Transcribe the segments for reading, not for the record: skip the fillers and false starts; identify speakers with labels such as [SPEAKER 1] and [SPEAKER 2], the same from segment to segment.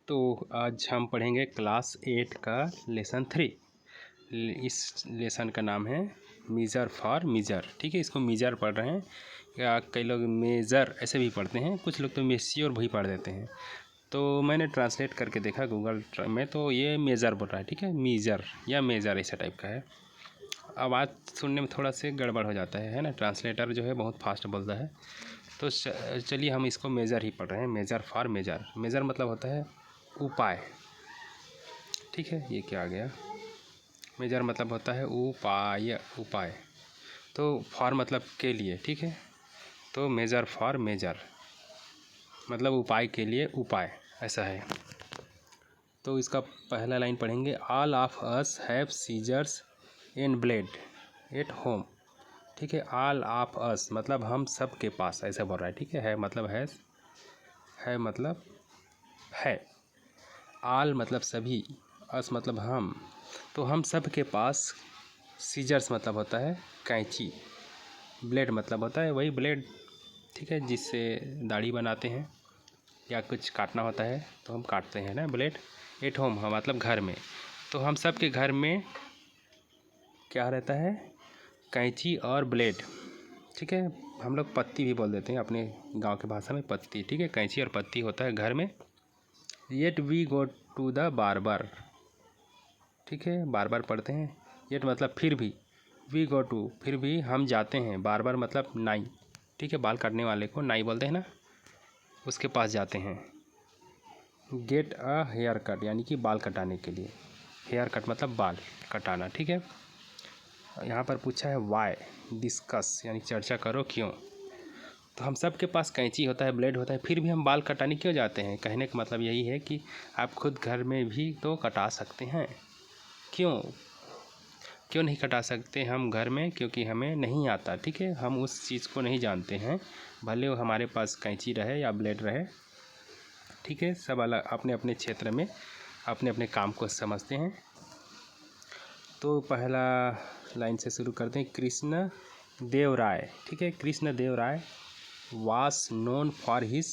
[SPEAKER 1] तो आज हम पढ़ेंगे क्लास 8 का लेसन 3। इस लेसन का नाम है मीज़र फॉर मीज़र। ठीक है, इसको मीज़र पढ़ रहे हैं या कई लोग मेज़र ऐसे भी पढ़ते हैं, कुछ लोग तो मेस्योर भी पढ़ देते हैं। तो मैंने ट्रांसलेट करके देखा गूगल में, तो ये मेज़र बोल रहा है। ठीक है, मीज़र या मेज़र ऐसा टाइप का है। आवाज़ सुनने में थोड़ा से गड़बड़ हो जाता है ना, ट्रांसलेटर जो है बहुत फास्ट बोलता है। तो चलिए हम इसको मेज़र ही पढ़ रहे हैं, मेज़र फॉर मेज़र। मेज़र मतलब होता है उपाय। ठीक है, ये क्या आ गया, मेजर मतलब होता है उपाय, उपाय। तो फॉर मतलब के लिए। ठीक है, तो मेजर फॉर मेजर मतलब उपाय के लिए उपाय, ऐसा है। तो इसका पहला लाइन पढ़ेंगे, all of us have scissors and blade at home. ठीक है, ऑल ऑफ अस मतलब हम सब के पास, ऐसा बोल रहा है। ठीक है मतलब है मतलब है, ऑल मतलब सभी, अस मतलब हम, तो हम सब के पास सीजर्स मतलब होता है कैंची, ब्लेड मतलब होता है वही ब्लेड। ठीक है, जिससे दाढ़ी बनाते हैं या कुछ काटना होता है तो हम काटते हैं ना, ब्लेड। एट होम मतलब घर में, तो हम सब के घर में क्या रहता है, कैंची और ब्लेड। ठीक है, हम लोग पत्ती भी बोल देते हैं अपने गांव के भाषा में, पत्ती। ठीक है, कैंची और पत्ती होता है घर में। Yet we go to the barber. ठीक है, बार पढ़ते हैं। येट मतलब फिर भी, वी गो टू फिर भी हम जाते हैं, बार्बर मतलब नाई। ठीक है, बाल काटने वाले को नाई बोलते हैं ना, उसके पास जाते हैं। गेट अ हेयर कट यानी कि बाल कटाने के लिए, हेयर कट मतलब बाल कटाना। ठीक है, यहाँ पर पूछा है वाई, डिस्कस यानी चर्चा करो क्यों। तो हम सब के पास कैंची होता है, ब्लेड होता है, फिर भी हम बाल कटाने क्यों जाते हैं। कहने का मतलब यही है कि आप खुद घर में भी तो कटा सकते हैं। क्यों नहीं कटा सकते हम घर में, क्योंकि हमें नहीं आता। ठीक है, हम उस चीज़ को नहीं जानते हैं, भले वो हमारे पास कैंची रहे या ब्लेड रहे। ठीक है, सब अलग अपने अपने क्षेत्र में अपने अपने काम को समझते हैं। तो पहला लाइन से शुरू करते हैं, कृष्ण देव राय। ठीक है, Krishna Dev Rai was known for his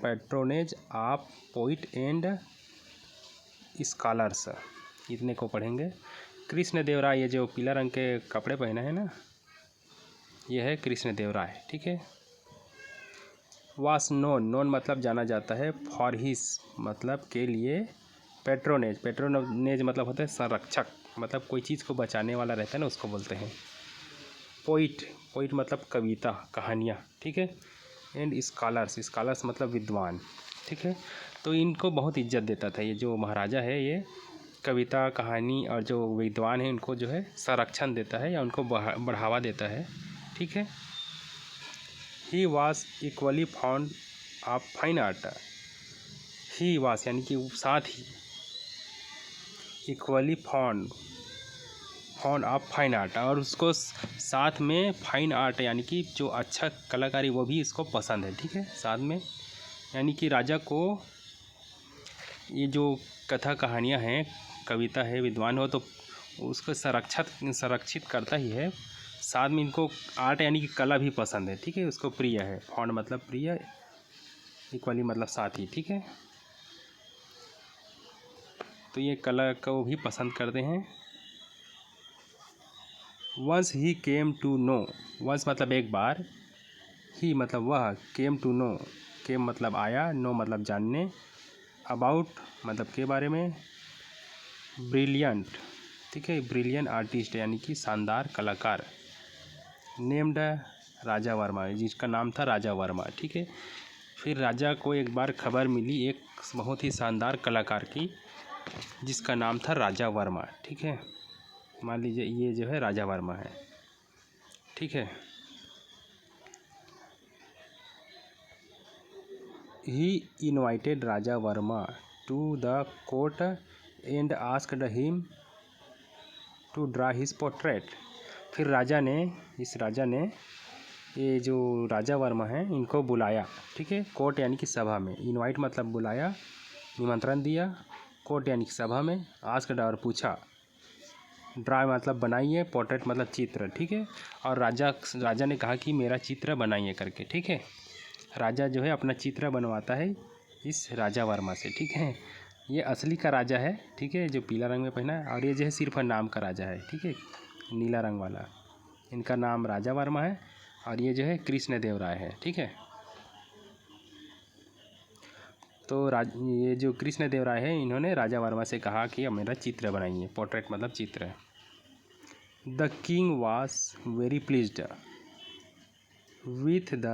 [SPEAKER 1] patronage of poet and scholars. इतने को पढ़ेंगे। कृष्ण देव राय, ये जो पीला रंग के कपड़े पहने हैं ना, ये है कृष्ण देव राय। ठीक है, वास नोन मतलब जाना जाता है, फॉर हिज मतलब के लिए, पैट्रोनेज मतलब होता है संरक्षक, मतलब कोई चीज़ को बचाने वाला रहता है ना, उसको बोलते हैं। पोइट मतलब कविता, कहानियाँ। ठीक है, एंड स्कॉलर्स मतलब विद्वान। ठीक है, तो इनको बहुत इज्जत देता था। ये जो महाराजा है, ये कविता, कहानी और जो विद्वान है उनको जो है संरक्षण देता है या उनको बढ़ावा देता है। ठीक है, he was equally fond of fine art. He was यानी कि साथ ही, equally fond of fine art, और उसको साथ में फाइन आर्ट यानी कि जो अच्छा कलाकारी वो भी इसको पसंद है। ठीक है, साथ में यानी कि राजा को ये जो कथा कहानियाँ हैं, कविता है, विद्वान हो, तो उसको संरक्षित करता ही है, साथ में इनको आर्ट यानी कि कला भी पसंद है। ठीक है, उसको प्रिय है, फॉन्ड मतलब प्रिय, इक्वली मतलब साथ ही। ठीक है, तो ये कला को भी पसंद करते हैं। Once he came to know, once मतलब एक बार, ही मतलब वह, केम टू नो, केम मतलब आया, नो मतलब जानने, अबाउट मतलब के बारे में, ब्रिलियंट। ठीक है, ब्रिलियंट आर्टिस्ट यानी कि शानदार कलाकार, नेम्ड राजा वर्मा, जिसका नाम था राजा वर्मा। ठीक है, फिर राजा को एक बार खबर मिली एक बहुत ही शानदार कलाकार की, जिसका नाम था राजा वर्मा। ठीक है, मान लीजिए ये जो है राजा वर्मा है। ठीक है, he invited Raja Varma to the court and asked him to draw his portrait. फिर इस राजा ने ये जो राजा वर्मा हैं इनको बुलाया। ठीक है, कोर्ट यानी कि सभा में, इनवाइट मतलब बुलाया, निमंत्रण दिया, कोर्ट यानी कि सभा में, आस्क्ड और पूछा, ड्रा मतलब बनाइए, पोर्ट्रेट मतलब चित्र। ठीक है, और राजा ने कहा कि मेरा चित्र बनाइए करके। ठीक है, राजा जो है अपना चित्र बनवाता है इस राजा वर्मा से, ठीक है। ये असली का राजा है, ठीक है, जो पीला रंग में पहना है, और ये जो है सिर्फ नाम का राजा है, ठीक है, नीला रंग वाला। इनका नाम राजा वर्मा है और ये जो है कृष्णदेव राय है, ठीक है। तो ये जो कृष्णदेव राय है, इन्होंने राजा वर्मा से कहा कि अब मेरा चित्र बनाइए। पोर्ट्रेट मतलब चित्र। The king was very pleased with the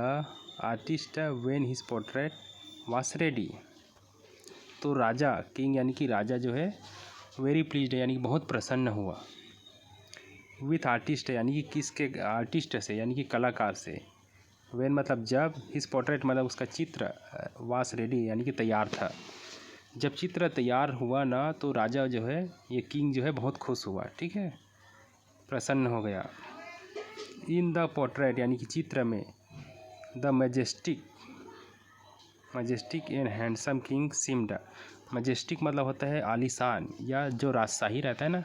[SPEAKER 1] artist when his portrait was ready. तो राजा, किंग यानी कि राजा जो है, वेरी प्लीज्ड यानी कि बहुत प्रसन्न हुआ, विथ आर्टिस्ट यानी कि किसके, आर्टिस्ट से यानी कि कलाकार से, व्हेन मतलब जब, हिज पोर्ट्रेट मतलब उसका चित्र, वास रेडी यानी कि तैयार था। जब चित्र तैयार हुआ ना, तो राजा जो है, ये किंग जो है, बहुत खुश हुआ, ठीक है, प्रसन्न हो गया। इन द पोर्ट्रेट यानी कि चित्र में, the majestic and handsome king seemed. Majestic मतलब होता है आलीशान, या जो राजशाही रहता है ना,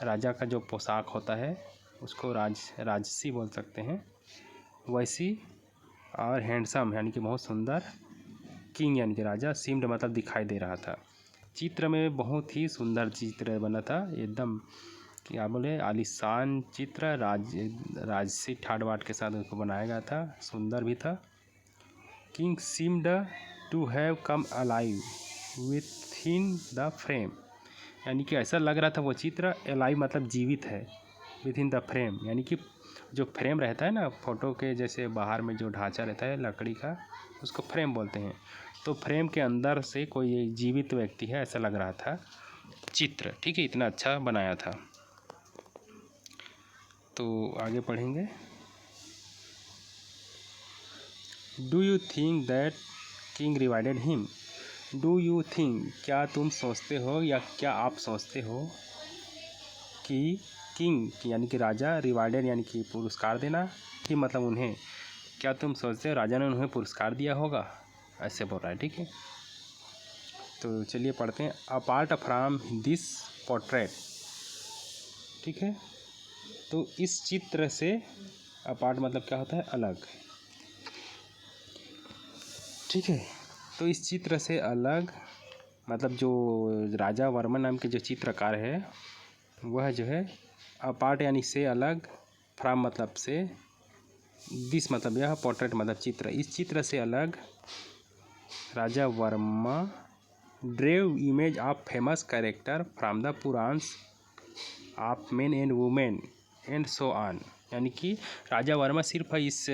[SPEAKER 1] राजा का जो पोशाक होता है उसको राजसी बोल सकते हैं, वैसी, और हैंडसम यानी कि बहुत सुंदर, किंग यानी कि राजा, सिम्ड मतलब दिखाई दे रहा था। चित्र में बहुत ही सुंदर चित्र बना था, एकदम क्या बोले, आलीशान चित्र, राजसी ठाट बाट के साथ उसको बनाया गया था, सुंदर भी था। King seemed to have come alive within the frame, यानी कि ऐसा लग रहा था वो चित्र, अलाइव मतलब जीवित है, विथ इन द फ्रेम यानी कि जो फ्रेम रहता है ना फ़ोटो के, जैसे बाहर में जो ढांचा रहता है लकड़ी का, उसको फ्रेम बोलते हैं। तो फ्रेम के अंदर से कोई एक जीवित व्यक्ति है, ऐसा लग रहा था चित्र, ठीक है, इतना अच्छा बनाया था। तो आगे पढ़ेंगे। Do you think that king rewarded him. Do you think, क्या तुम सोचते हो या क्या आप सोचते हो कि किंग यानी कि राजा, रिवार्डेड यानी कि पुरस्कार देना, ही मतलब उन्हें, क्या तुम सोचते हो राजा ने उन्हें पुरस्कार दिया होगा, ऐसे बोल रहा है, ठीक है। तो चलिए पढ़ते हैं। अपार्ट फ्रॉम दिस पोर्ट्रेट, ठीक है, तो इस चित्र से, अपार्ट मतलब क्या होता है, अलग, ठीक है। तो इस चित्र से अलग मतलब जो राजा वर्मा नाम के जो चित्रकार है, वह जो है, अपार्ट यानी से अलग, फ्रॉम मतलब से, दिस मतलब यह, पोर्ट्रेट मतलब चित्र, इस चित्र से अलग Raja Varma drew image of famous character from the Puranas of men and women and so on. यानी कि राजा वर्मा सिर्फ इस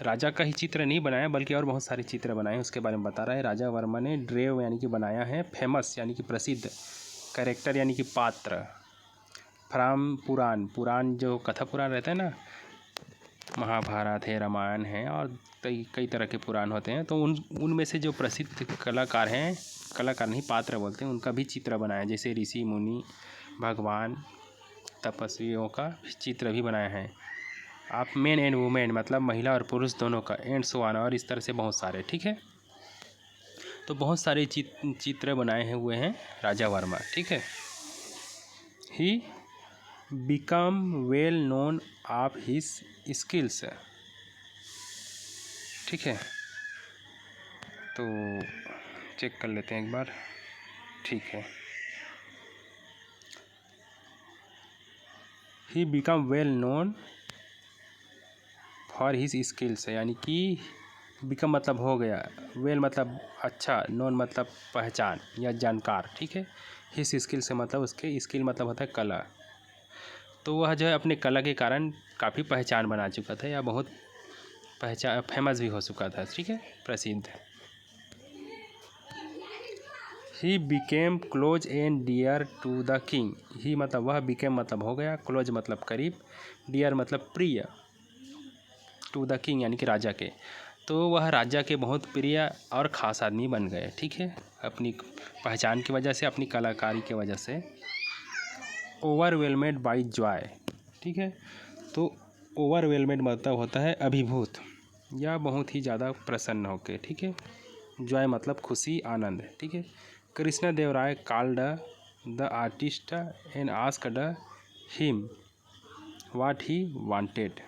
[SPEAKER 1] राजा का ही चित्र नहीं बनाया, बल्कि और बहुत सारे चित्र बनाए हैं, उसके बारे में बता रहा है। राजा वर्मा ने ड्रेव यानी कि बनाया है, फेमस यानी कि प्रसिद्ध, कैरेक्टर यानी कि पात्र, फ्रॉम पुराण जो कथा पुराण रहता है ना, महाभारत है, रामायण है, और कई तरह के पुराण होते हैं, तो उनमें से जो प्रसिद्ध कलाकार हैं, कलाकार नहीं पात्र बोलते हैं, उनका भी चित्र बनाया, जैसे ऋषि मुनि, भगवान, तपस्वियों का चित्र भी बनाया है। आप मेन एंड वुमेन मतलब महिला और पुरुष दोनों का, एंड सो ऑन, और इस तरह से बहुत सारे, ठीक है। तो बहुत सारे चित्र बनाए हुए हैं राजा वर्मा, ठीक है। He become well known of his skills, ठीक है। तो चेक कर लेते हैं एक बार, ठीक है। He become well known for his skills, यानी कि बिकम मतलब हो गया, वेल मतलब अच्छा, नोन मतलब पहचान या जानकार, ठीक है। हिज स्किल से मतलब उसके, स्किल मतलब होता है कला, तो वह जो है अपने कला के कारण काफ़ी पहचान बना चुका था, या बहुत फेमस भी हो चुका था, ठीक है, प्रसिद्ध। He became close and dear to the king. He मतलब वह, बिकेम मतलब हो गया, क्लोज मतलब करीब, डियर मतलब प्रिय, टू द किंग यानी कि राजा के, तो वह राजा के बहुत प्रिय और ख़ास आदमी बन गए, ठीक है, अपनी पहचान की वजह से, अपनी कलाकारी की वजह से। ओवरवेलमेड बाई जॉय, ठीक है, तो ओवरवेलमेड मतलब होता है अभिभूत, या बहुत ही ज़्यादा प्रसन्न होकर, ठीक है। जॉय मतलब खुशी, आनंद, ठीक है। Krishnadev Rai called the artist and asked him what he wanted.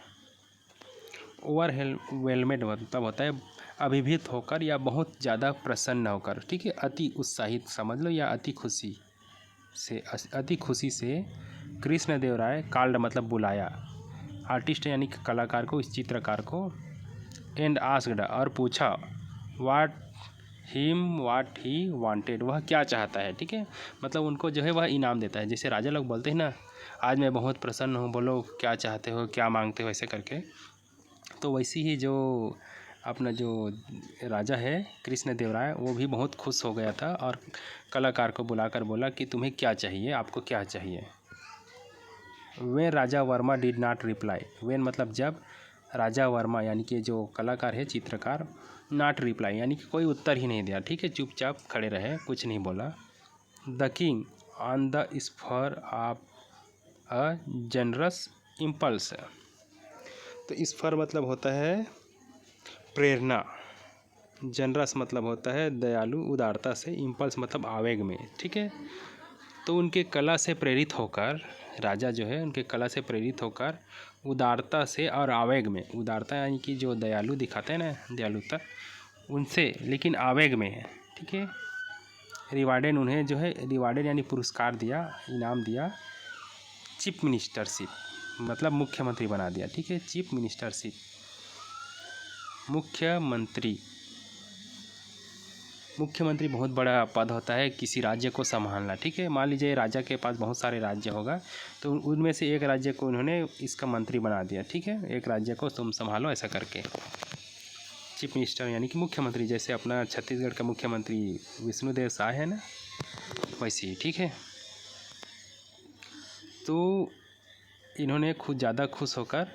[SPEAKER 1] Overwhelmed मतलब होता है अभिभूत होकर या बहुत ज़्यादा प्रसन्न होकर, ठीक है, अति उत्साहित समझ लो, या अति खुशी से कृष्णदेवराय कॉल्ड मतलब बुलाया आर्टिस्ट यानी कि कलाकार को, इस चित्रकार को, एंड आस्क्ड और पूछा व्हाट ही वांटेड, वह क्या चाहता है, ठीक है, मतलब उनको जो है वह इनाम देता है। जैसे राजा लोग बोलते हैं ना, आज मैं बहुत प्रसन्न हूँ, बोलो क्या चाहते हो, क्या मांगते हो, ऐसे करके। तो वैसी ही जो अपना जो राजा है कृष्णदेवराय, वो भी बहुत खुश हो गया था और कलाकार को बुलाकर बोला कि तुम्हें क्या चाहिए, आपको क्या चाहिए। When Raja Verma did not reply, when मतलब जब, राजा वर्मा यानी कि जो कलाकार है चित्रकार, नॉट रिप्लाई यानी कि कोई उत्तर ही नहीं दिया, ठीक है, चुपचाप खड़े रहे, कुछ नहीं बोला। The king on the spur of a generous impulse, तो स्फर मतलब होता है प्रेरणा, जनरस मतलब होता है दयालु उदारता से, इम्पल्स मतलब आवेग में, ठीक है। तो उनके कला से प्रेरित होकर राजा जो है उनके कला से प्रेरित होकर उदारता से और आवेग में, उदारता यानी कि जो दयालु दिखाते हैं ना, दयालुता उनसे, लेकिन आवेग में है, ठीक है। रिवार्डेड उन्हें जो है, रिवार्डेड यानी पुरस्कार दिया, इनाम दिया, चीफ मिनिस्टरशिप मतलब मुख्यमंत्री बना दिया, ठीक है, चीफ मिनिस्टरशिप मुख्यमंत्री बहुत बड़ा पद होता है किसी राज्य को संभालना, ठीक है। मान लीजिए राजा के पास बहुत सारे राज्य होगा, तो उनमें से एक राज्य को उन्होंने इसका मंत्री बना दिया, ठीक है, एक राज्य को तुम संभालो, ऐसा करके। चीफ मिनिस्टर यानी कि मुख्यमंत्री, जैसे अपना छत्तीसगढ़ का मुख्यमंत्री विष्णुदेव साय है ना, वैसे ही, ठीक है। तो इन्होंने खुद ज़्यादा खुश होकर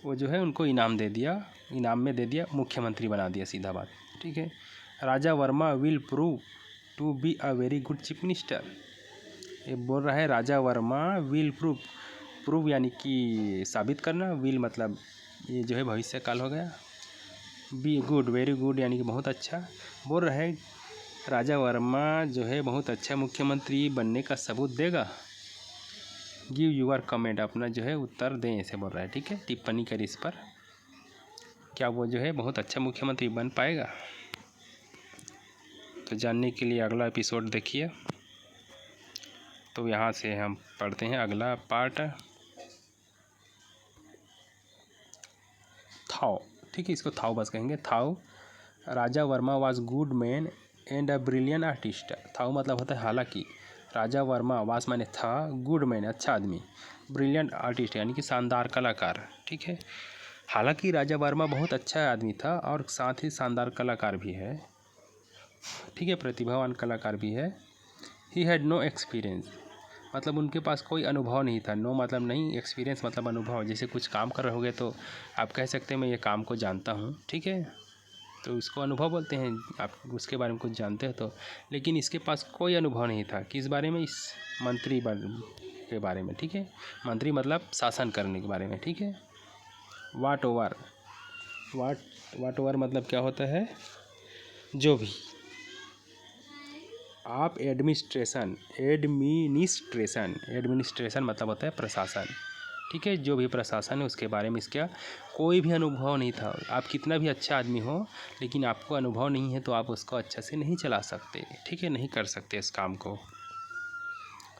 [SPEAKER 1] वो जो है उनको इनाम दे दिया, इनाम में दे दिया, मुख्यमंत्री बना दिया, सीधा बात, ठीक है। Raja Varma will prove to be a very good chief minister, ये बोल रहा है राजा वर्मा विल प्रूव यानी कि साबित करना, विल मतलब ये जो है भविष्य काल हो गया, बी गुड वेरी गुड यानी कि बहुत अच्छा, बोल रहा है राजा वर्मा जो है बहुत अच्छा मुख्यमंत्री बनने का सबूत देगा। गिव यूर कमेंट, अपना जो है उत्तर दें, ऐसे बोल रहा है, ठीक है, टिप्पणी करें इस पर, क्या वो जो है बहुत अच्छा मुख्यमंत्री बन पाएगा। तो जानने के लिए अगला एपिसोड देखिए। तो यहाँ से हम पढ़ते हैं अगला पार्ट, थाओ, ठीक है, इसको थाओ बस कहेंगे। Thou Raja Varma was good man and a brilliant artist, thou मतलब होता है हालांकि, राजा वर्मा वास माने था, गुड मैन अच्छा आदमी, ब्रिलियंट आर्टिस्ट यानी कि शानदार कलाकार, ठीक है। हालांकि राजा वर्मा बहुत अच्छा आदमी था और साथ ही शानदार कलाकार भी है, ठीक है, प्रतिभावान कलाकार भी है। ही हैड नो एक्सपीरियंस मतलब उनके पास कोई अनुभव नहीं था, नो मतलब नहीं, एक्सपीरियंस मतलब अनुभव, जैसे कुछ काम कर रहे होगे तो आप कह सकते हैं मैं ये काम को जानता हूँ, ठीक है, तो इसको अनुभव बोलते हैं, आप उसके बारे में कुछ जानते हो तो। लेकिन इसके पास कोई अनुभव नहीं था, किस बारे में, इस मंत्री के बारे में, ठीक है, मंत्री मतलब शासन करने के बारे में, ठीक है। वाट ओवर मतलब क्या होता है, जो भी आप एडमिनिस्ट्रेशन मतलब होता है प्रशासन, ठीक है, जो भी प्रशासन है उसके बारे में इसका कोई भी अनुभव नहीं था। आप कितना भी अच्छा आदमी हो, लेकिन आपको अनुभव नहीं है तो आप उसको अच्छा से नहीं चला सकते, ठीक है, नहीं कर सकते इस काम को।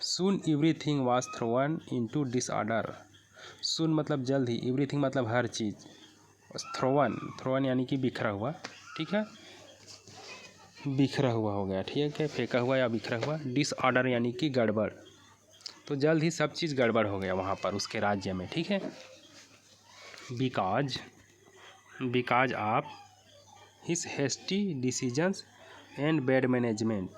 [SPEAKER 1] Soon everything was thrown into disorder, soon मतलब जल्द ही, एवरीथिंग मतलब हर चीज़, थ्रोन यानी कि बिखरा हुआ, ठीक है, बिखरा हुआ हो गया, ठीक है, फेंका हुआ या बिखरा हुआ। डिसऑर्डर यानी कि गड़बड़, तो जल्द ही सब चीज़ गड़बड़ हो गया वहाँ पर उसके राज्य में, ठीक है। Because of his hasty decisions and bad management,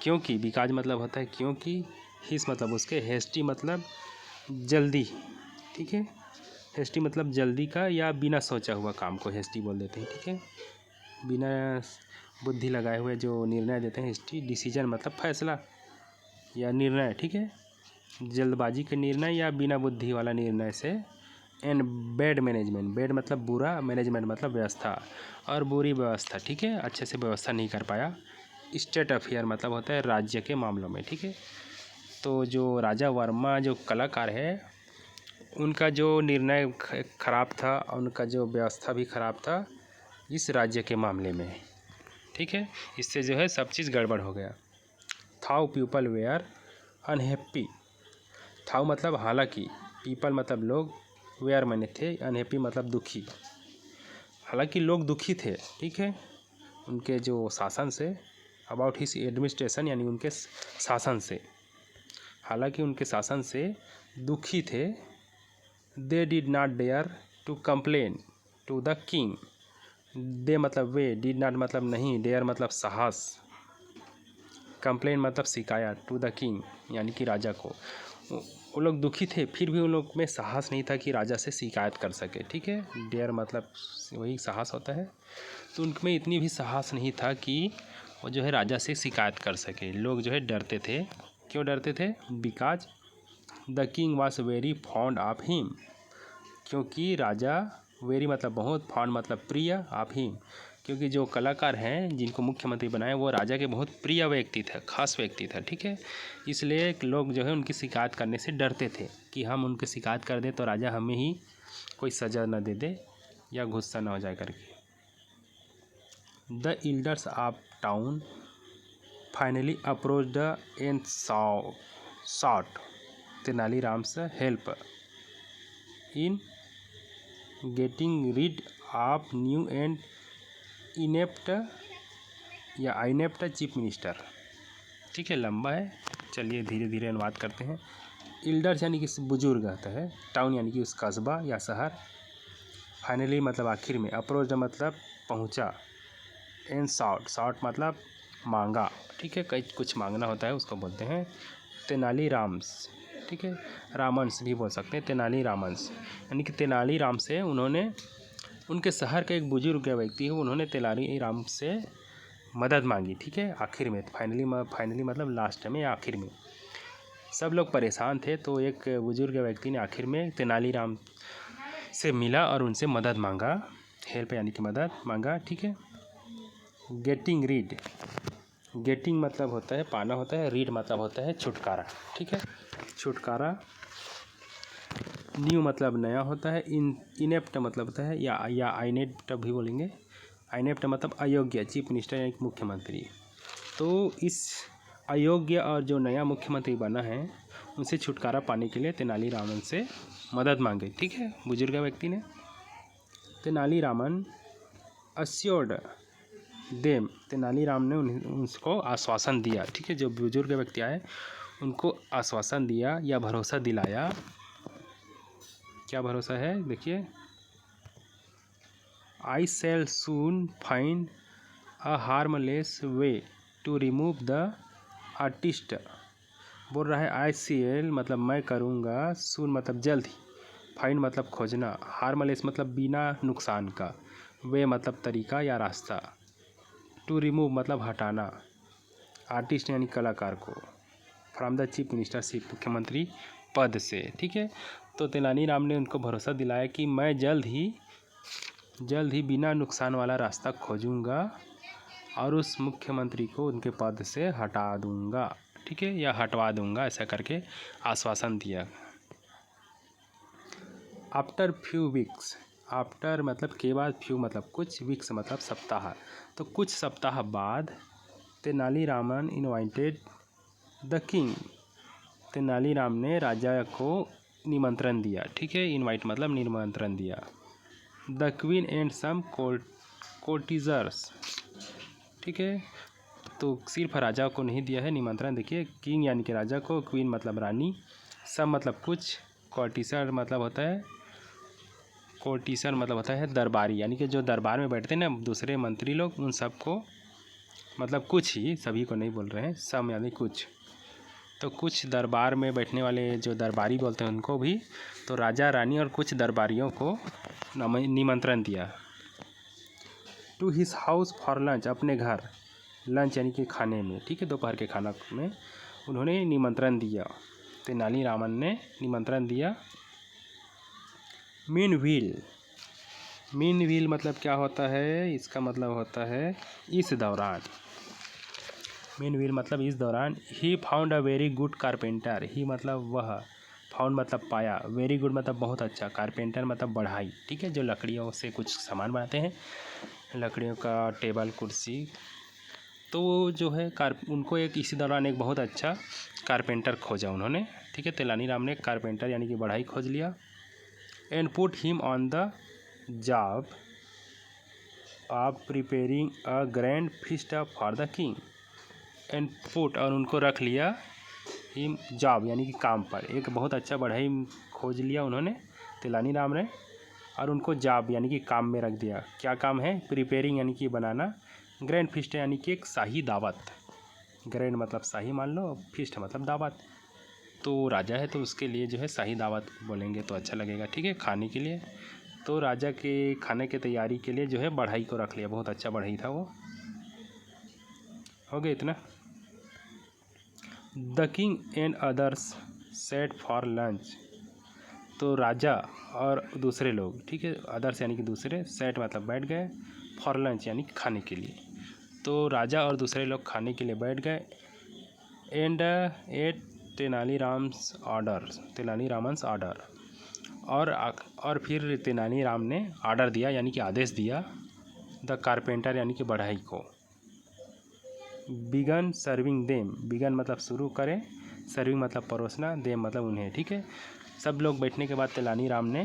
[SPEAKER 1] क्योंकि बिकॉज मतलब होता है क्योंकि, हिज मतलब उसके, हेस्टी मतलब जल्दी, ठीक है, हेस्टी मतलब जल्दी का या बिना सोचा हुआ काम को हेस्टी बोल देते हैं, ठीक है, बिना बुद्धि लगाए हुए जो निर्णय देते हैं हेस्टी, डिसीजन मतलब फैसला या निर्णय, ठीक है, जल्दबाजी के निर्णय या बिना बुद्धि वाला निर्णय से। एंड बैड मैनेजमेंट, बैड मतलब बुरा, मैनेजमेंट मतलब व्यवस्था और बुरी व्यवस्था, ठीक है, अच्छे से व्यवस्था नहीं कर पाया। स्टेट अफेयर मतलब होता है राज्य के मामलों में, ठीक है। तो जो राजा वर्मा जो कलाकार है उनका जो निर्णय खराब था, उनका जो व्यवस्था भी खराब था, इस राज्य के मामले में, ठीक है। इससे जो है सब चीज़ गड़बड़ हो गया। थाउ पीपल वेयर अनहैप्पी, थाउ मतलब हालांकि, पीपल मतलब लोग, वेयर माने थे, अनहैप्पी मतलब दुखी। हालांकि लोग दुखी थे, ठीक है, उनके जो शासन से, अबाउट हिज एडमिनिस्ट्रेशन यानी उनके शासन से, हालांकि उनके शासन से दुखी थे। They did not dare to complain to the king, they मतलब वे, डिड नॉट मतलब नहीं, डेयर मतलब साहस, कंप्लेन मतलब शिकायत, टू द किंग यानी कि राजा को। वो लोग दुखी थे, फिर भी उन लोग में साहस नहीं था कि राजा से शिकायत कर सके, ठीक है। डेयर मतलब वही साहस होता है, तो उनमें इतनी भी साहस नहीं था कि वो जो है राजा से शिकायत कर सके। लोग जो है डरते थे। क्यों डरते थे? Because the king was very fond of him, क्योंकि राजा, वेरी मतलब बहुत, फॉन्ड मतलब प्रिय, ऑफ हिम क्योंकि जो कलाकार हैं जिनको मुख्यमंत्री बनाए वो राजा के बहुत प्रिय व्यक्ति था, खास व्यक्ति था, ठीक है। इसलिए लोग जो है उनकी शिकायत करने से डरते थे कि हम उनकी शिकायत कर दें तो राजा हमें ही कोई सज़ा न दे दे या गुस्सा न हो जाए करके। The elders of town finally approach the end sought तेनालीराम's help in getting rid of new and inept या inept चीफ मिनिस्टर, ठीक है, लंबा है, चलिए धीरे धीरे अनुवाद करते हैं। एल्डर्स यानी कि बुजुर्ग आता है, टाउन यानी कि उस कस्बा या शहर, फाइनली मतलब आखिर में, अप्रोच मतलब पहुंचा, एंड साउट मतलब मांगा, ठीक है, कई कुछ मांगना होता है उसको बोलते हैं तेनालीराम्स, ठीक है, रामंस भी बोल सकते हैं, तेनाली रामंस यानी कि तेनालीराम से उन्होंने, उनके शहर के एक बुजुर्ग व्यक्ति है, उन्होंने तेनालीराम से मदद मांगी, ठीक है, आखिर में, फाइनली मतलब लास्ट में या आखिर में। सब लोग परेशान थे तो एक बुजुर्ग व्यक्ति ने आखिर में तेनालीराम से मिला और उनसे मदद मांगा, हेल्प यानी कि मदद मांगा, ठीक है। गेटिंग रीड, गेटिंग मतलब होता है पाना होता है, रीड मतलब होता है छुटकारा, ठीक है, छुटकारा। न्यू मतलब नया होता है, इनेप्ट मतलब होता है या आइनेप्ट भी बोलेंगे, आइनेप्ट मतलब अयोग्य, चीफ मिनिस्टर यानी मुख्यमंत्री। तो इस अयोग्य और जो नया मुख्यमंत्री बना है उनसे छुटकारा पाने के लिए तेनालीरामन से मदद मांगी, ठीक है, बुजुर्ग व्यक्ति ने। तेनालीरामन अस्योर्ड देम, तेनालीराम ने उनको आश्वासन दिया, ठीक है, जो बुजुर्ग व्यक्ति आए उनको आश्वासन दिया या भरोसा दिलाया। क्या भरोसा है? देखिए, I shall soon find a harmless way to remove the artist, बोल रहा है आई शैल मतलब मैं करूँगा, सून मतलब जल्द ही, फाइंड मतलब खोजना, हार्मलेस मतलब बिना नुकसान का, वे मतलब तरीका या रास्ता, टू रिमूव मतलब हटाना, आर्टिस्ट यानी कलाकार को, फ्रॉम द चीफ मिनिस्टरशिप मुख्यमंत्री पद से, ठीक है। तो तेनालीराम ने उनको भरोसा दिलाया कि मैं जल्द ही बिना नुकसान वाला रास्ता खोजूंगा और उस मुख्यमंत्री को उनके पद से हटा दूंगा, ठीक है, या हटवा दूंगा, ऐसा करके आश्वासन दिया। आफ्टर फ्यू वीक्स, आफ्टर मतलब के बाद, फ्यू मतलब कुछ, वीक्स मतलब सप्ताह, तो कुछ सप्ताह बाद Tenali Raman invited the king, Tenaliram ने राजा को निमंत्रण दिया, ठीक है, इनवाइट मतलब निमंत्रण दिया। द क्वीन एंड सम कोर्टिजर्स, ठीक है, तो सिर्फ राजा को नहीं दिया है निमंत्रण, देखिए, किंग यानी कि राजा को, क्वीन मतलब रानी, सम मतलब कुछ, कोर्टिसर मतलब होता है, कोर्टिसर मतलब होता है दरबारी, यानी कि जो दरबार में बैठते हैं ना दूसरे मंत्री लोग, उन सबको, मतलब कुछ ही, सभी को नहीं बोल रहे हैं, सम यानी कुछ, तो कुछ दरबार में बैठने वाले जो दरबारी बोलते हैं उनको भी, तो राजा रानी और कुछ दरबारियों को निमंत्रण दिया। To his house for lunch, अपने घर, लंच यानी कि खाने में, ठीक है, दोपहर के खाना में उन्होंने निमंत्रण दिया, तेनालीरामन ने निमंत्रण दिया। मीनव्हील मतलब क्या होता है? इसका मतलब होता है इस दौरान, मीनव्हील मतलब इस दौरान। He found a very good carpenter, he मतलब वह, फाउंड मतलब पाया, वेरी गुड मतलब बहुत अच्छा, कारपेंटर मतलब बढ़ाई, ठीक है, जो लकड़ियों से कुछ सामान बनाते हैं, लकड़ियों का टेबल कुर्सी। तो वो जो है उनको इसी दौरान एक बहुत अच्छा कारपेंटर खोजा उन्होंने, ठीक है। तेलानी ने कारपेंटर यानी कि बढ़ई खोज लिया। And put him on the job of preparing a grand feast for the king. And put और उनको रख लिया हिम जॉब यानी कि काम पर, एक बहुत अच्छा बढ़ई खोज लिया उन्होंने तेलानी राम ने, और उनको जॉब यानी कि काम में रख दिया। क्या काम है? प्रिपेयरिंग यानी कि बनाना, ग्रैंड फीस्ट यानी कि एक शाही दावत। ग्रैंड मतलब शाही मान लो, फीस्ट मतलब दावत। तो राजा है तो उसके लिए जो है शाही दावत बोलेंगे तो अच्छा लगेगा, ठीक है, खाने के लिए। तो राजा के खाने की तैयारी के लिए जो है बढ़ई को रख लिया, बहुत अच्छा बढ़ई था वो। हो गया इतना। The king and others set for lunch. तो राजा और दूसरे लोग, ठीक है, अदर्स यानी कि दूसरे, सेट मतलब बैठ गए, फॉर लंच यानी कि खाने के लिए। तो राजा और दूसरे लोग खाने के लिए बैठ गए। And at Tenaliram's order. और फिर तेनालीराम ने ऑर्डर दिया यानी कि आदेश दिया द कारपेंटर यानी कि बढ़ई को। बिगन सर्विंग देम, बिगन मतलब शुरू करें, सर्विंग मतलब परोसना, देम मतलब उन्हें, ठीक है। सब लोग बैठने के बाद तेलानीराम ने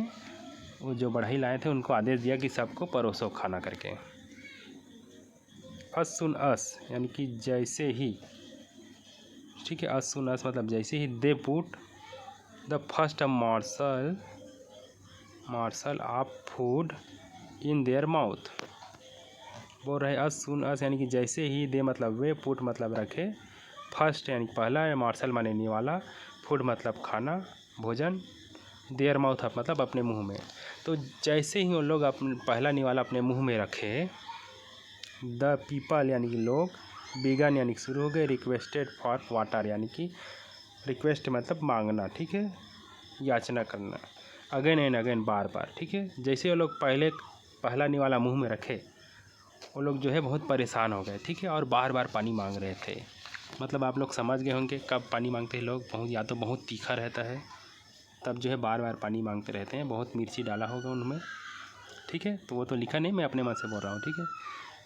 [SPEAKER 1] वो जो बढ़ई लाए थे उनको आदेश दिया कि सबको परोसो खाना करके। अस सुन अस यानी कि जैसे ही, ठीक है, अस सुन अस मतलब जैसे ही, they put the first morsel of food in their mouth. बोल रहे अस सुन अस यानी कि जैसे ही, दे मतलब वे, पुट मतलब रखे, फर्स्ट यानी पहला, मार्शल माने निवाला, फूड मतलब खाना भोजन, देयर माउथ मतलब अपने मुंह में। तो जैसे ही उन लोग अपने पहला निवाला अपने मुंह में रखे, द पीपल यानी कि लोग, बिगन यानी कि शुरू हो गए, रिक्वेस्टेड फॉर वाटर यानी कि रिक्वेस्ट मतलब मांगना, ठीक है, याचना करना, अगेन एंड अगेन बार बार, ठीक है। जैसे वो लोग पहला निवाला मुंह में रखे, वो लोग जो है बहुत परेशान हो गए, ठीक है, और बार बार पानी मांग रहे थे। मतलब आप लोग समझ गए होंगे कब पानी मांगते हैं लोग, बहुत या तो बहुत तीखा रहता है तब जो है बार बार पानी मांगते रहते हैं, बहुत मिर्ची डाला होगा उनमें, ठीक है। तो वो तो लिखा नहीं, मैं अपने मन से बोल रहा हूँ, ठीक है।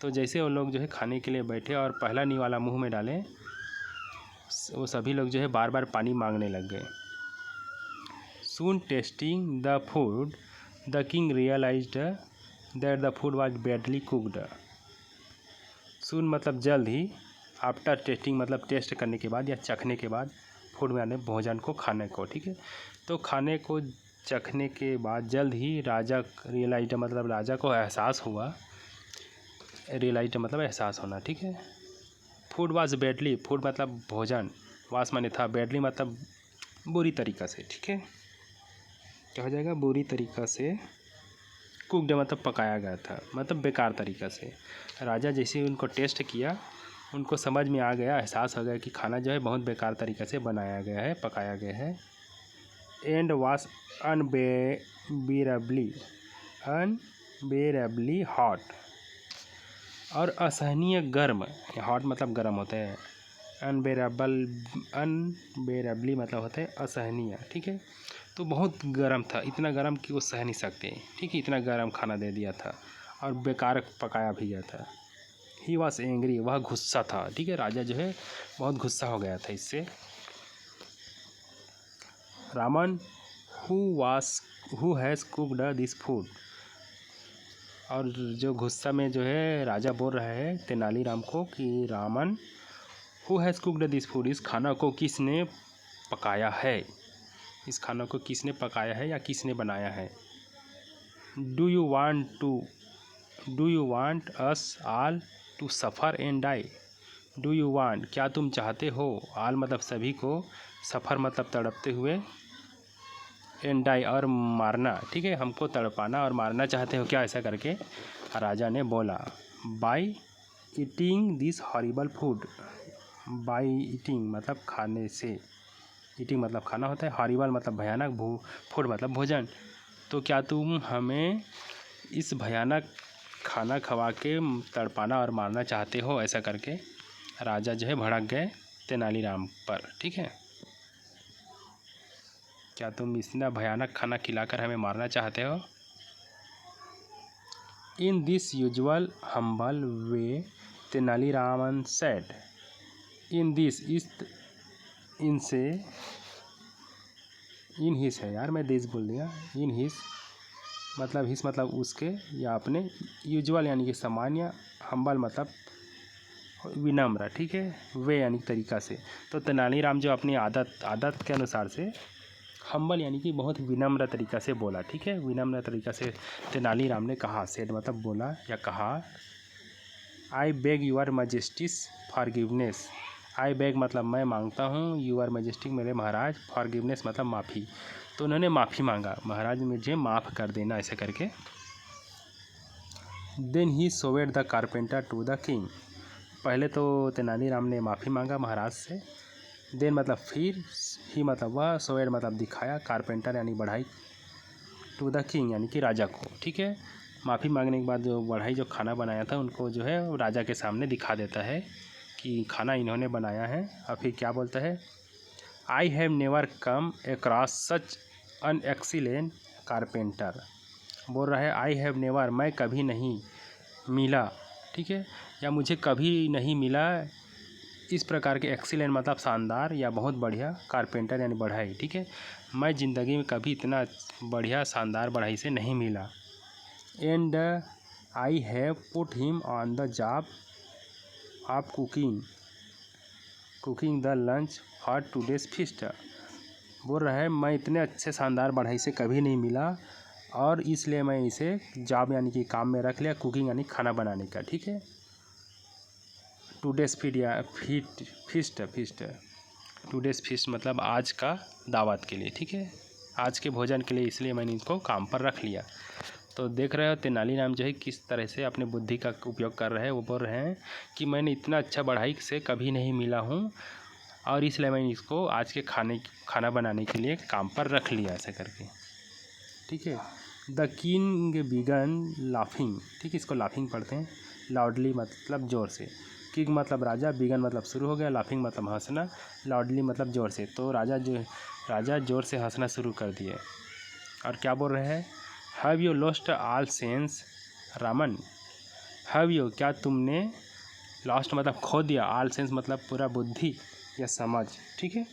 [SPEAKER 1] तो जैसे वो लोग जो है खाने के लिए बैठे और पहला निवाला मुंह में डालें, वो सभी लोग जो है बार बार पानी मांगने लग गए। Soon tasting the food the king realized that the food was badly cooked. Soon मतलब जल्द ही, आफ्टर टेस्टिंग मतलब टेस्ट करने के बाद या चखने के बाद, फूड में आने भोजन को, खाने को, ठीक है। तो खाने को चखने के बाद जल्द ही राजा रियलाइज्ड मतलब राजा को एहसास हुआ, रियलाइज्ड मतलब एहसास होना, ठीक है। फूड वाज बैडली, फूड मतलब भोजन, वास माने था, बैडली मतलब बुरी तरीक़ा से, ठीक है, क्या हो जाएगा, बुरी तरीक़ा से, कुक्ड मतलब पकाया गया था, मतलब बेकार तरीक़ा से। राजा जैसे उनको टेस्ट किया, उनको समझ में आ गया, एहसास हो गया कि खाना जो है बहुत बेकार तरीक़े से बनाया गया है, पकाया गया है। एंड वास अनबेरेबली हॉट, और असहनीय गर्म, हॉट मतलब गर्म होता है, अनबेरेबली मतलब होता है असहनीय, ठीक है। तो बहुत गर्म था, इतना गर्म कि वो सह नहीं सकते, ठीक है, इतना गर्म खाना दे दिया था और बेकार पकाया भी गया था। ही वॉज एंग्री, वह गुस्सा था, ठीक है, राजा जो है बहुत गुस्सा हो गया था इससे। Raman who has cooked this food, और जो गुस्सा में जो है राजा बोल रहा है तेनालीराम को कि Raman who has cooked this food, इस खाना को किसने पकाया है, इस खाना को किसने पकाया है या किसने बनाया है। Do you want us all to suffer and die. Do you want क्या तुम चाहते हो, ऑल मतलब सभी को, सफ़र मतलब तड़पते हुए, एंड डाई और मारना, ठीक है, हमको तड़पाना और मारना चाहते हो क्या, ऐसा करके राजा ने बोला। By eating this horrible food, by eating मतलब खाने से, ईटिंग मतलब खाना होता है, हॉरिबल मतलब भयानक, फूड मतलब भोजन। तो क्या तुम हमें इस भयानक खाना खवा के तड़पाना और मारना चाहते हो, ऐसा करके राजा जो है भड़क गए तेनालीराम पर, ठीक है। क्या तुम इतना भयानक खाना खिलाकर हमें मारना चाहते हो। In this usual humble way Tenali Raman said. In this इस इनसे इन हिस है यार, मैं दिस बोल दिया। इन हिस मतलब उसके या अपने, यूजुअल यानी कि सामान्य, हम्बल मतलब विनम्र, ठीक है, वे यानी तरीका से। तो तेनालीराम जो अपनी आदत के अनुसार से हम्बल यानी कि बहुत विनम्र तरीका से बोला, ठीक है, विनम्र तरीका से तेनालीराम ने कहा, सेड मतलब बोला या कहा। I beg your majesty's forgiveness. I beg मतलब मैं मांगता हूँ, यूर मजेस्टिक मेरे महाराज, फॉरगिवनेस मतलब माफ़ी। तो उन्होंने माफ़ी मांगा, महाराज मुझे माफ़ कर देना, ऐसे करके। Then he showed the carpenter to the king. पहले तो तेनालीराम ने माफ़ी मांगा महाराज से। देन मतलब फिर, ही मतलब वह, सोवेड मतलब दिखाया, कारपेंटर यानी बढ़ाई, टू द किंग यानी कि राजा को, ठीक है। माफ़ी मांगने के बाद जो बढ़ाई, जो खाना बनाया था उनको जो है राजा के सामने दिखा देता है कि खाना इन्होंने बनाया है। और फिर क्या बोलता है, I have never come across such an excellent carpenter. बोल रहा है आई हैव नेवर, मैं कभी नहीं मिला, ठीक है, या मुझे कभी नहीं मिला इस प्रकार के एक्सीलेंट मतलब शानदार या बहुत बढ़िया, कारपेंटर यानी बढ़ाई, ठीक है, मैं ज़िंदगी में कभी इतना बढ़िया शानदार बढ़ाई से नहीं मिला। And I have put him on the job of cooking the lunch for today's feast. बोल रहा है मैं इतने अच्छे शानदार बढ़ाई से कभी नहीं मिला, और इसलिए मैं इसे जॉब यानी कि काम में रख लिया, कुकिंग यानी खाना बनाने का, ठीक है। टूडेज फीस्ट टूडेज फीस्ट मतलब आज का दावत के लिए, ठीक है, आज के भोजन के लिए, इसलिए मैंने इसको काम पर रख लिया। तो देख रहे हो तेनालीराम जो है किस तरह से अपने बुद्धि का उपयोग कर रहे हैं। वो बोल रहे हैं कि मैंने इतना अच्छा बढ़ाई से कभी नहीं मिला हूँ, और इसलिए मैंने इसको आज के खाना बनाने के लिए काम पर रख लिया, ऐसे करके, ठीक है। द किंग बिगन लाफिंग, ठीक है, इसको लाफिंग पढ़ते हैं, लाउडली मतलब ज़ोर से, किंग मतलब राजा, बिगन मतलब शुरू हो गया, लाफिंग मतलब हंसना, लाउडली मतलब ज़ोर से। तो राजा ज़ोर से हंसना शुरू कर दिए। और क्या बोल रहे हैं, have you lost all sense Raman. Have you क्या तुमने, लॉस्ट मतलब खो दिया, ऑल सेंस मतलब पूरा बुद्धि या समझ, ठीक है।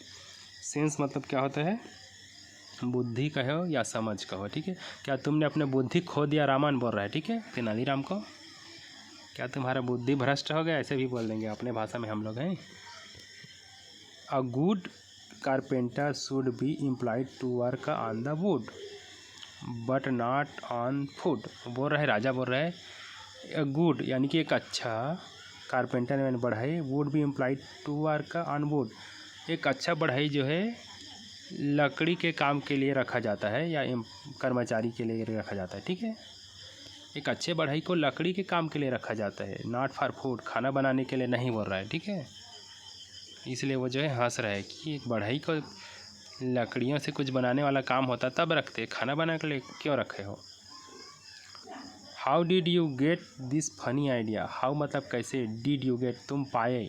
[SPEAKER 1] सेंस मतलब क्या होता है, बुद्धि कहो या समझ कहो, ठीक है। क्या तुमने अपने बुद्धि खो दिया, रामन बोल रहा है, ठीक है, तेनालीराम को। क्या तुम्हारा बुद्धि भ्रष्ट हो गया, ऐसे भी बोल देंगे, अपने भाषा में हम लोग हैं। A good carpenter should be employed to work on the wood but not on food. बोल रहा है, राजा बोल रहा है, अ गुड यानी कि एक अच्छा, कारपेंटर यानी बढ़ाई, would be employed to work on wood, एक अच्छा बढ़ाई जो है लकड़ी के काम के लिए रखा जाता है, या कर्मचारी के लिए रखा जाता है, ठीक है। एक अच्छे बढ़ाई को लकड़ी के काम के लिए रखा जाता है, नॉट फॉर फूड, खाना बनाने के लिए नहीं बोल रहा है, ठीक है। इसलिए वो जो है हंस रहा है कि एक बढ़ाई को लकड़ियों से कुछ बनाने वाला काम होता तब रखते, खाना बनाने के लिए क्यों रखे हो। How did you get this funny idea. How मतलब कैसे, डिड यू गेट तुम पाए,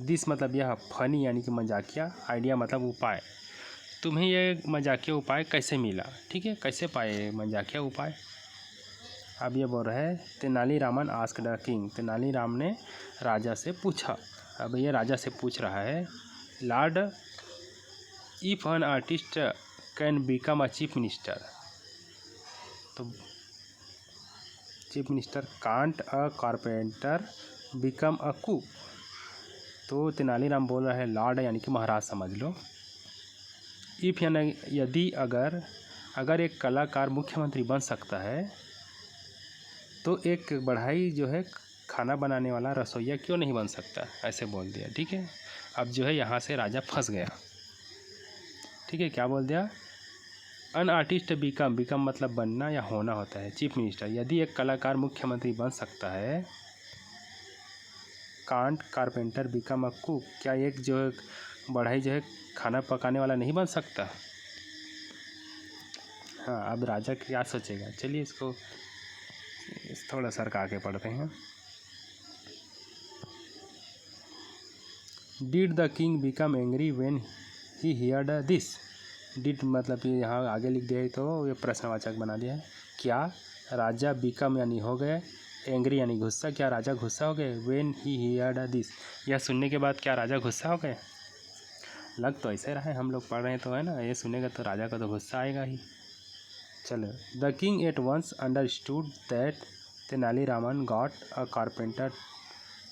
[SPEAKER 1] दिस मतलब यह, फनी यानी कि मजाकिया, आइडिया मतलब उपाय, तुम्हें ये मजाकिया उपाय कैसे मिला, ठीक है, कैसे पाए मजाकिया उपाय। अब ये बोल रहा है, Tenali Raman asked the king, Tenaliram ने राजा से पूछा। अब ये राजा से पूछ रहा है, lord if an artist can become a chief minister, तो chief minister can't a carpenter become a cook. तो तेनालीराम बोल रहा है, लॉर्ड यानी कि महाराज समझ लो, इफ यानी यदि, अगर एक कलाकार मुख्यमंत्री बन सकता है, तो एक बढ़ाई जो है खाना बनाने वाला रसोइया क्यों नहीं बन सकता, ऐसे बोल दिया, ठीक है। अब जो है यहाँ से राजा फंस गया, ठीक है। क्या बोल दिया, अन आर्टिस्ट बिकम मतलब बनना या होना होता है, चीफ मिनिस्टर, यदि एक कलाकार मुख्यमंत्री बन सकता है, can't carpenter become a cook, क्या एक जो बढ़ाई जो है खाना पकाने वाला नहीं बन सकता। हाँ, अब राजा क्या सोचेगा, चलिए इसको थोड़ा सरका के पढ़ते हैं। Did the king become angry when he heard this. Did मतलब ये यहाँ आगे लिख दिया है, तो ये प्रश्नवाचक बना दिया है, क्या राजा बिकम यानी हो गए, एंग्री यानी गुस्सा, क्या राजा गुस्सा हो गए। व्हेन ही हियर्ड दिस, यह सुनने के बाद क्या राजा गुस्सा हो गए। लग तो ऐसे रहा है, हम लोग पढ़ रहे हैं तो है ना, ये सुनेगा तो राजा का तो गुस्सा आएगा ही। चलो, the king at once understood that Tenaliraman got a carpenter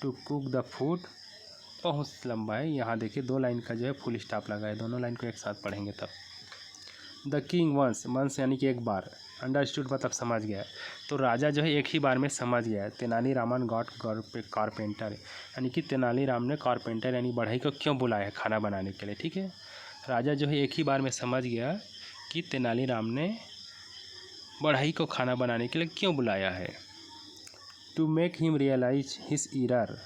[SPEAKER 1] to cook the food. बहुत लंबा है, यहाँ देखिए 2 लाइन का जो है फुल स्टॉप लगा है, दोनों लाइन को एक साथ पढ़ेंगे तब। द किंग वंस यानी कि एक बार, अंडरस्टूड मतलब समझ गया, तो राजा जो है एक ही बार में समझ गया। तेनालीरामन गॉट कारपेंटर यानी कि तेनालीराम ने कारपेंटर यानी बढ़ई को क्यों बुलाया है खाना बनाने के लिए। ठीक है, राजा जो है एक ही बार में समझ गया कि तेनालीराम ने बढ़ई को खाना बनाने के लिए क्यों बुलाया है। To make him realize his error,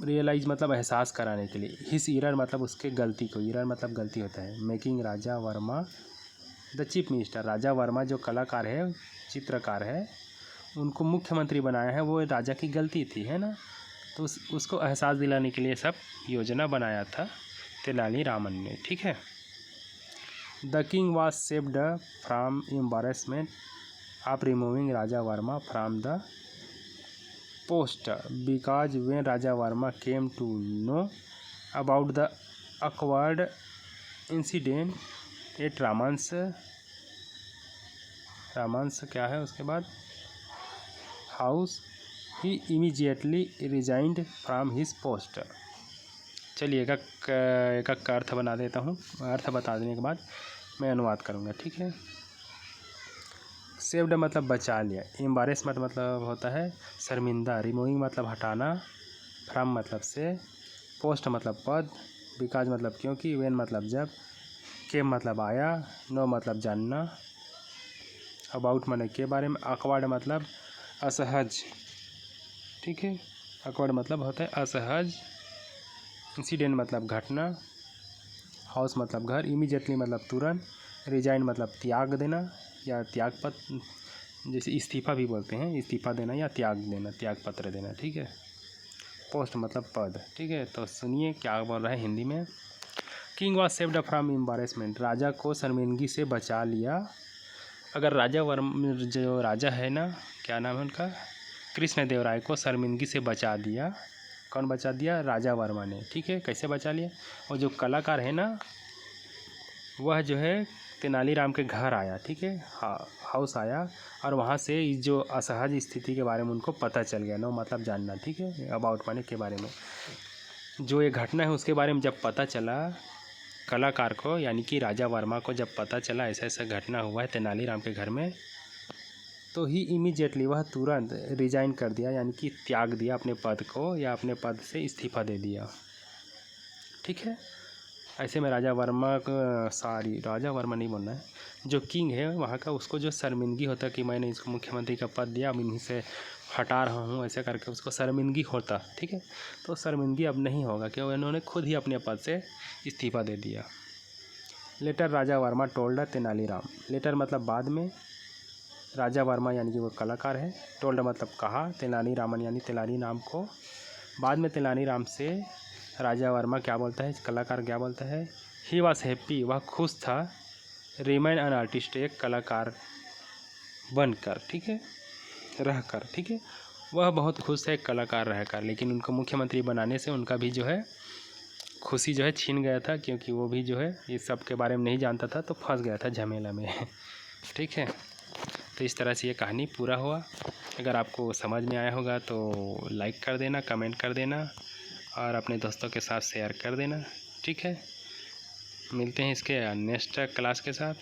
[SPEAKER 1] realize मतलब एहसास कराने के लिए, हिज ईरर मतलब उसके गलती को, ईरर मतलब गलती होता है। Making Raja Varma the chief minister, Raja Varma जो कलाकार है, चित्रकार है, उनको मुख्यमंत्री बनाया है, वो राजा की गलती थी, है ना। तो उसको एहसास दिलाने के लिए सब योजना बनाया था तेनालीरामन ने। ठीक है, the king was saved from embarrassment of removing Raja Varma from the post because when Raja Varma came to know about the awkward incident at Raman's क्या है उसके बाद house, he immediately resigned from his post. चलिए एक का अर्थ बना देता हूँ, अर्थ बता देने के बाद मैं अनुवाद करूँगा। ठीक है, सेव्ड मतलब बचा लिया, एम्बारेसमेंट मतलब होता है शर्मिंदा, रिमूविंग मतलब हटाना, फ्रॉम मतलब से, पोस्ट मतलब पद, बिकॉज मतलब क्योंकि, व्हेन मतलब जब, केम मतलब आया, नो मतलब जानना, अबाउट माने के बारे में, awkward मतलब असहज। ठीक है, awkward मतलब होता है असहज, इंसिडेंट मतलब घटना, हाउस मतलब घर, इमीडिएटली मतलब तुरंत, रिजाइन मतलब त्याग देना या त्यागपत्र, जैसे इस्तीफा भी बोलते हैं, इस्तीफा देना या त्याग देना, त्याग पत्र देना। ठीक है, पोस्ट मतलब पद। ठीक है, तो सुनिए क्या बोल रहा है हिंदी में। किंग वॉज सेव्ड फ्रॉम एम्बारेसमेंट, राजा को शर्मिंदगी से बचा लिया। अगर राजा जो राजा है ना, क्या नाम है उनका, कृष्णदेवराय को शर्मिंदगी से बचा दिया। कौन बचा दिया, राजा वर्मा ने। ठीक है, कैसे बचा लिया, और जो कलाकार है ना, वह जो है तेनालीराम के घर आया। ठीक है, हाउस आया, और वहाँ से इस जो असहज स्थिति के बारे में उनको पता चल गया। नो मतलब जानना। ठीक है, अबाउट माने के बारे में, जो ये घटना है उसके बारे में जब पता चला कलाकार को, यानी कि राजा वर्मा को जब पता चला ऐसा ऐसा घटना हुआ है तेनालीराम के घर में, तो ही इमीडिएटली वह तुरंत रिजाइन कर दिया, यानी कि त्याग दिया अपने पद को, या अपने पद से इस्तीफा दे दिया। ठीक है, ऐसे में राजा वर्मा नहीं बोलना है, जो किंग है वहाँ का, उसको जो शर्मिंदगी होता है कि मैंने इसको मुख्यमंत्री का पद दिया, अब इन्हीं से हटा रहा हूँ, ऐसे करके उसको शर्मिंदगी होता। ठीक है, तो शर्मिंदगी अब नहीं होगा क्योंकि इन्होंने खुद ही अपने पद से इस्तीफा दे दिया। लेटर राजा वर्मा टोल्ड तेनालीराम, लेटर मतलब बाद में, राजा वर्मा यानी कि वो कलाकार है, टोल्ड मतलब कहा, तेनालीरामन यानी तेनालीराम को, बाद में तेनालीराम से राजा वर्मा क्या बोलता है, कलाकार क्या बोलता है, ही वॉज हैप्पी, वह खुश था, रिमेन एन आर्टिस्ट, एक कलाकार बनकर। ठीक है, रहकर। ठीक है, वह बहुत खुश है एक कलाकार रहकर, लेकिन उनको मुख्यमंत्री बनाने से उनका भी जो है खुशी जो है छीन गया था, क्योंकि वो भी जो है इस सब के बारे में नहीं जानता था, तो फंस गया था झमेला में। ठीक है, तो इस तरह से ये कहानी पूरा हुआ। अगर आपको समझ में आया होगा तो लाइक कर देना, कमेंट कर देना, और अपने दोस्तों के साथ शेयर कर देना। ठीक है, मिलते हैं इसके नेक्स्ट क्लास के साथ,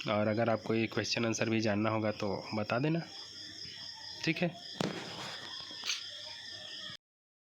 [SPEAKER 1] और अगर आपको ये क्वेश्चन आंसर भी जानना होगा तो बता देना। ठीक है।